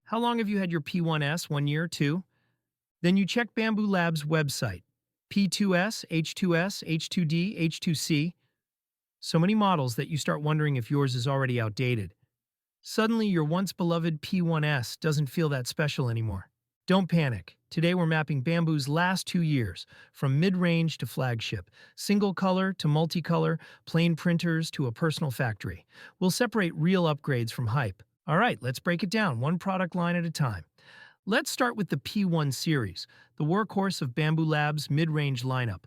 How long have you had your P1S? 1 year, two? Then you check Bambu Labs' website. P2S, H2S, H2D, H2C. So many models that you start wondering if yours is already outdated. Suddenly, your once beloved P1S doesn't feel that special anymore. Don't panic. Today we're mapping Bambu's last 2 years, from mid-range to flagship, single color to multicolor, plain printers to a personal factory. We'll separate real upgrades from hype. All right, let's break it down, one product line at a time. Let's start with the P1 series, the workhorse of Bambu Labs' mid-range lineup.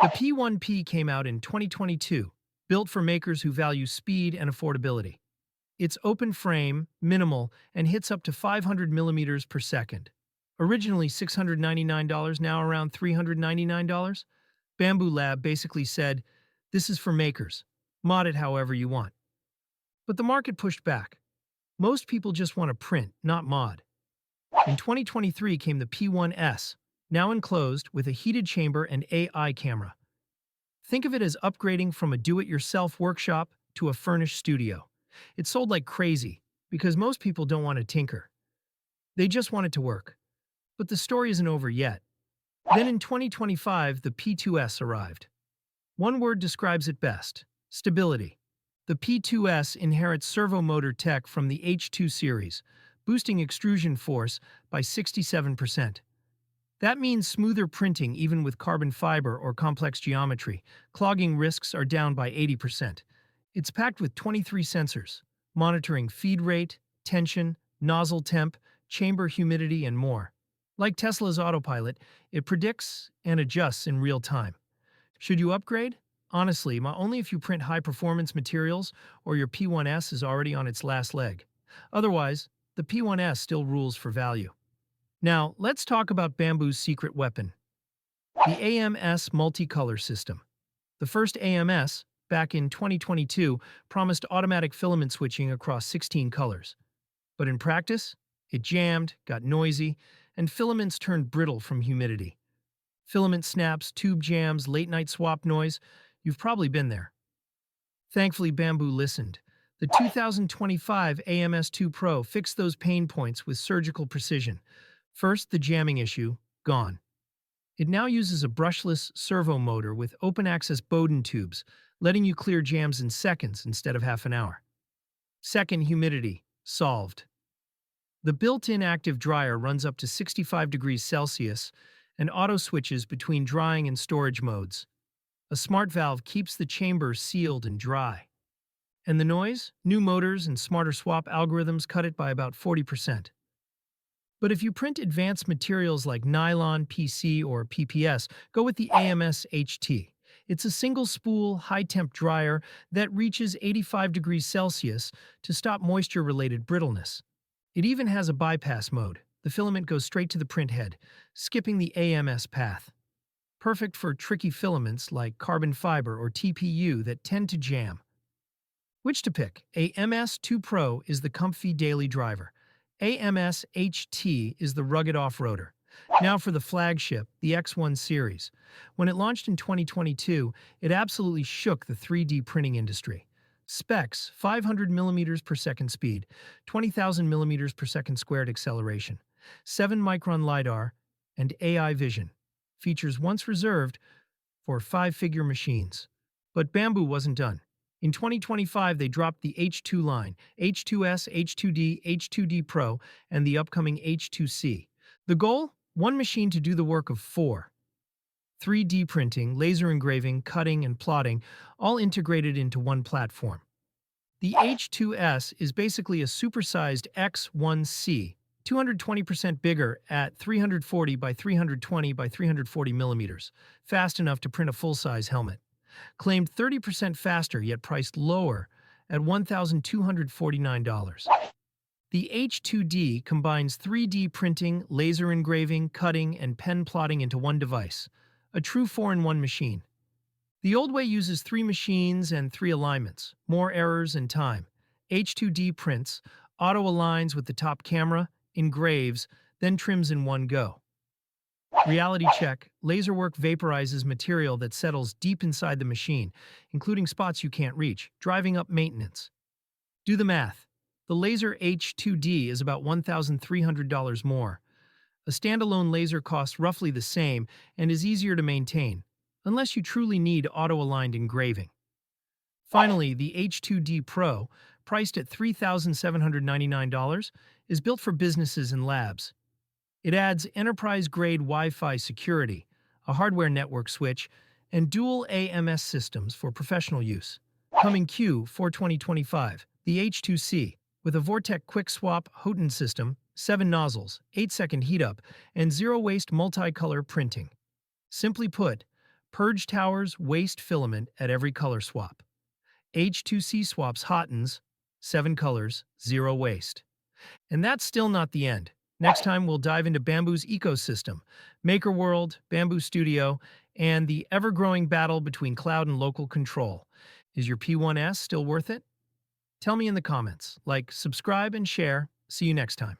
The P1P came out in 2022, built for makers who value speed and affordability. It's open frame, minimal, and hits up to 500 millimeters per second. Originally $699, now around $399. Bambu Lab basically said, this is for makers. Mod it however you want. But the market pushed back. Most people just want to print, not mod. In 2023 came the P1S, now enclosed with a heated chamber and AI camera. Think of it as upgrading from a do-it-yourself workshop to a furnished studio. It sold like crazy because most people don't want to tinker. They just want it to work. But the story isn't over yet. Then in 2025, the P2S arrived. One word describes it best: stability. The P2S inherits servo motor tech from the H2 series, boosting extrusion force by 67%. That means smoother printing even with carbon fiber or complex geometry. Clogging risks are down by 80%. It's packed with 23 sensors, monitoring feed rate, tension, nozzle temp, chamber humidity, and more. Like Tesla's autopilot, it predicts and adjusts in real time. Should you upgrade? Honestly, only if you print high-performance materials or your P1S is already on its last leg. Otherwise, the P1S still rules for value. Now, let's talk about Bambu's secret weapon, the AMS multicolor system. The first AMS, back in 2022, promised automatic filament switching across 16 colors. But in practice, it jammed, got noisy, and filaments turned brittle from humidity. Filament snaps, tube jams, late-night swap noise, you've probably been there. Thankfully, Bambu listened. The 2025 AMS2 Pro fixed those pain points with surgical precision. First, the jamming issue, gone. It now uses a brushless servo motor with open-access Bowden tubes, letting you clear jams in seconds instead of half an hour. Second, humidity, solved. The built-in active dryer runs up to 65 degrees Celsius and auto-switches between drying and storage modes. A smart valve keeps the chamber sealed and dry. And the noise? New motors and smarter swap algorithms cut it by about 40%. But if you print advanced materials like nylon, PC, or PPS, go with the AMS HT. It's a single-spool, high-temp dryer that reaches 85 degrees Celsius to stop moisture-related brittleness. It even has a bypass mode. The filament goes straight to the print head, skipping the AMS path. Perfect for tricky filaments like carbon fiber or TPU that tend to jam. Which to pick? AMS2 Pro is the comfy daily driver. AMS HT is the rugged off-roader. Now for the flagship, the X1 series. When it launched in 2022, it absolutely shook the 3D printing industry. Specs: 500 millimeters per second speed, 20,000 millimeters per second squared acceleration, 7-micron LiDAR, and AI vision. Features once reserved for five-figure machines. But Bambu wasn't done. In 2025, they dropped the H2 line, H2S, H2D, H2D Pro, and the upcoming H2C. The goal? One machine to do the work of four. 3D printing, laser engraving, cutting, and plotting, all integrated into one platform. The H2S is basically a supersized X1C, 220% bigger at 340 by 320 by 340 millimeters, fast enough to print a full-size helmet. Claimed 30% faster, yet priced lower at $1,249. The H2D combines 3D printing, laser engraving, cutting, and pen plotting into one device, a true 4-in-1 machine. The old way uses 3 machines and 3 alignments, more errors and time. H2D prints, auto-aligns with the top camera, engraves, then trims in one go. Reality check: laserwork vaporizes material that settles deep inside the machine, including spots you can't reach, driving up maintenance. Do the math. The Laser H2D is about $1,300 more. A standalone laser costs roughly the same and is easier to maintain, unless you truly need auto-aligned engraving. Finally, the H2D Pro, priced at $3,799, is built for businesses and labs. It adds enterprise-grade Wi-Fi security, a hardware network switch, and dual AMS systems for professional use. Coming Q for 2025, the H2C, with a Vortec Quick Swap Houghton system, 7 nozzles, 8-second heat-up, and zero-waste multicolor printing. Simply put, purge towers waste filament at every color swap. H2C swaps Houghtons, 7 colors, 0 waste. And that's still not the end. Next time, we'll dive into Bambu's ecosystem, MakerWorld, Bambu Studio, and the ever-growing battle between cloud and local control. Is your P1S still worth it? Tell me in the comments. Like, subscribe, and share. See you next time.